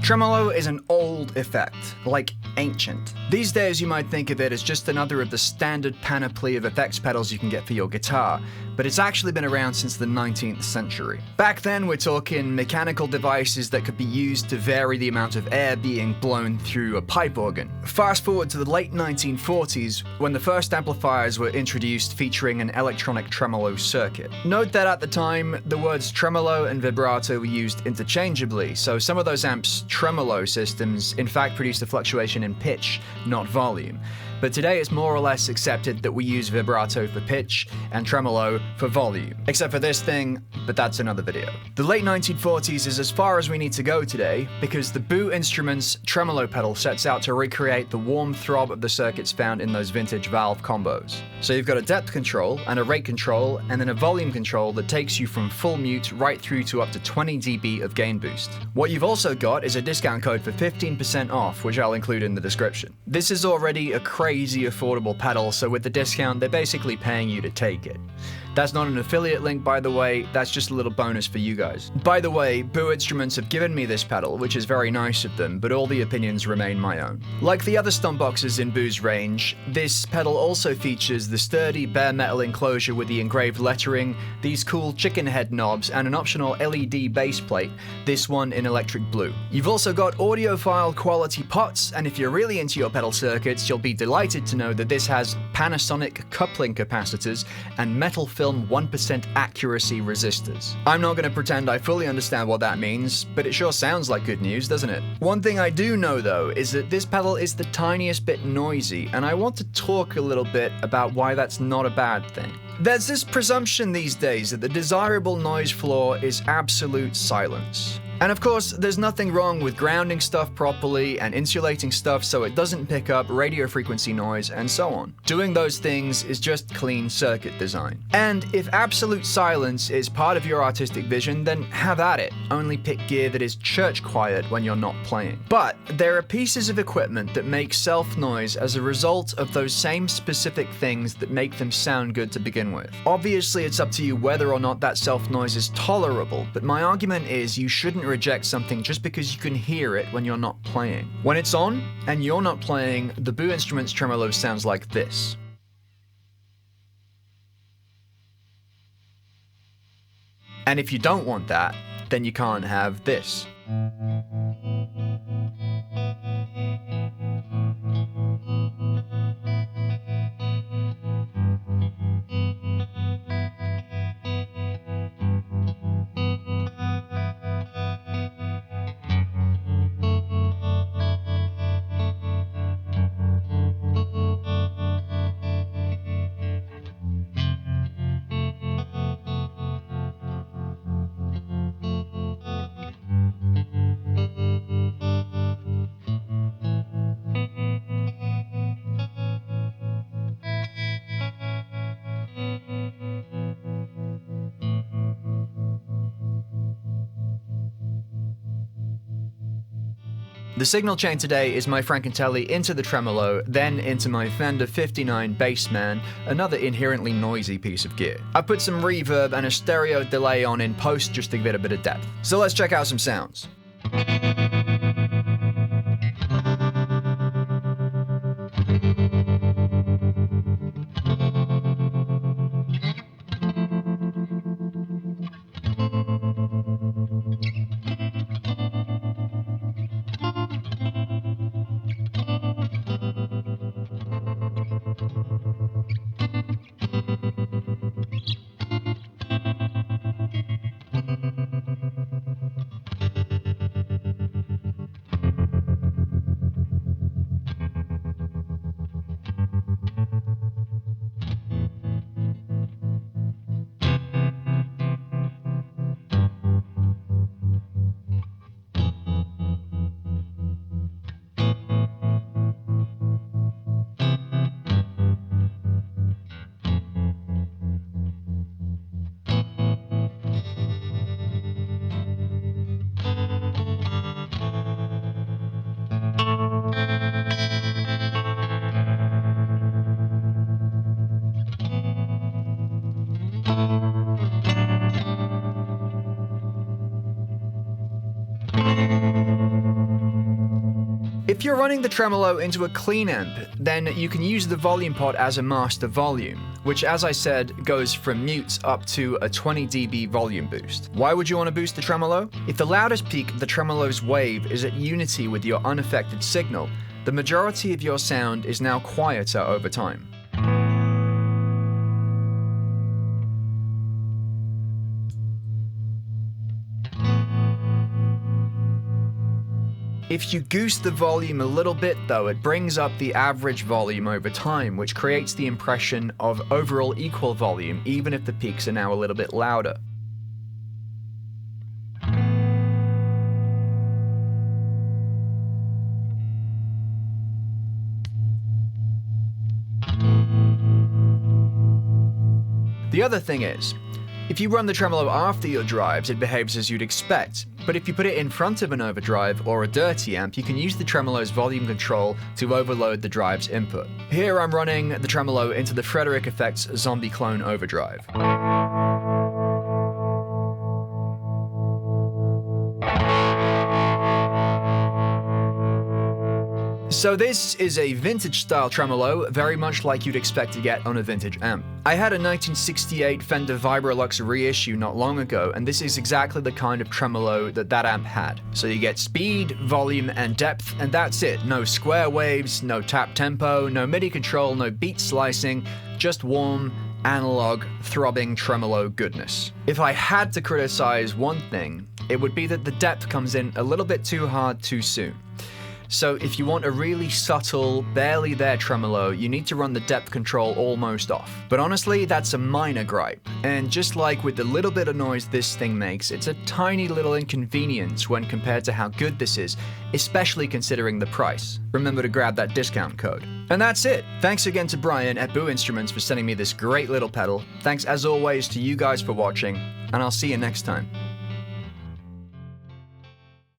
Tremolo is an old effect, like ancient. These days you might think of it as just another of the standard panoply of effects pedals you can get for your guitar, but it's actually been around since the 19th century. Back then we're talking mechanical devices that could be used to vary the amount of air being blown through a pipe organ. Fast forward to the late 1940s, when the first amplifiers were introduced featuring an electronic tremolo circuit. Note that at the time, the words tremolo and vibrato were used interchangeably, so some of those amps' tremolo systems in fact produced a fluctuation in pitch, not volume. But today it's more or less accepted that we use vibrato for pitch and tremolo for volume. Except for this thing, but that's another video. The late 1940s is as far as we need to go today, because the BOO Instruments Tremolo pedal sets out to recreate the warm throb of the circuits found in those vintage valve combos. So you've got a depth control, and a rate control, and then a volume control that takes you from full mute right through to up to 20 dB of gain boost. What you've also got is a discount code for 15% off, which I'll include in the description. This is already a crazy affordable pedal, so with the discount, they're basically paying you to take it. That's not an affiliate link, by the way, that's just a little bonus for you guys. By the way, BOO Instruments have given me this pedal, which is very nice of them, but all the opinions remain my own. Like the other stomp boxes in BOO's range, this pedal also features the sturdy bare metal enclosure with the engraved lettering, these cool chicken head knobs, and an optional LED base plate, this one in electric blue. You've also got audiophile quality pots, and if you're really into your pedal circuits, you'll be delighted to know that this has Panasonic coupling capacitors and metal film 1% accuracy resistors. I'm not going to pretend I fully understand what that means, but it sure sounds like good news, doesn't it? One thing I do know though is that this pedal is the tiniest bit noisy, and I want to talk a little bit about why that's not a bad thing. There's this presumption these days that the desirable noise floor is absolute silence. And of course, there's nothing wrong with grounding stuff properly and insulating stuff so it doesn't pick up radio frequency noise and so on. Doing those things is just clean circuit design. And if absolute silence is part of your artistic vision, then have at it. Only pick gear that is church quiet when you're not playing. But there are pieces of equipment that make self-noise as a result of those same specific things that make them sound good to begin with. Obviously, it's up to you whether or not that self-noise is tolerable, but my argument is you shouldn't reject something just because you can hear it when you're not playing. When it's on and you're not playing, the BOO Instruments Tremolo sounds like this. And if you don't want that, then you can't have this. The signal chain today is my Frankentelli into the tremolo, then into my Fender 59 Bassman, another inherently noisy piece of gear. I put some reverb and a stereo delay on in post just to give it a bit of depth. So let's check out some sounds. If you're running the tremolo into a clean amp, then you can use the volume pot as a master volume, which, as I said, goes from mute up to a 20 dB volume boost. Why would you want to boost the tremolo? If the loudest peak of the tremolo's wave is at unity with your unaffected signal, the majority of your sound is now quieter over time. If you goose the volume a little bit though, it brings up the average volume over time, which creates the impression of overall equal volume, even if the peaks are now a little bit louder. The other thing is, if you run the tremolo after your drives, it behaves as you'd expect. But if you put it in front of an overdrive or a dirty amp, you can use the tremolo's volume control to overload the drive's input. Here I'm running the tremolo into the Frederick Effects Zombie Clone Overdrive. So this is a vintage style tremolo, very much like you'd expect to get on a vintage amp. I had a 1968 Fender Vibrolux reissue not long ago, and this is exactly the kind of tremolo that amp had. So you get speed, volume, and depth, and that's it. No square waves, no tap tempo, no MIDI control, no beat slicing, just warm, analog, throbbing tremolo goodness. If I had to criticize one thing, it would be that the depth comes in a little bit too hard too soon. So if you want a really subtle, barely there tremolo, you need to run the depth control almost off. But honestly, that's a minor gripe. And just like with the little bit of noise this thing makes, it's a tiny little inconvenience when compared to how good this is, especially considering the price. Remember to grab that discount code. And that's it. Thanks again to Brian at BOO Instruments for sending me this great little pedal. Thanks as always to you guys for watching, and I'll see you next time.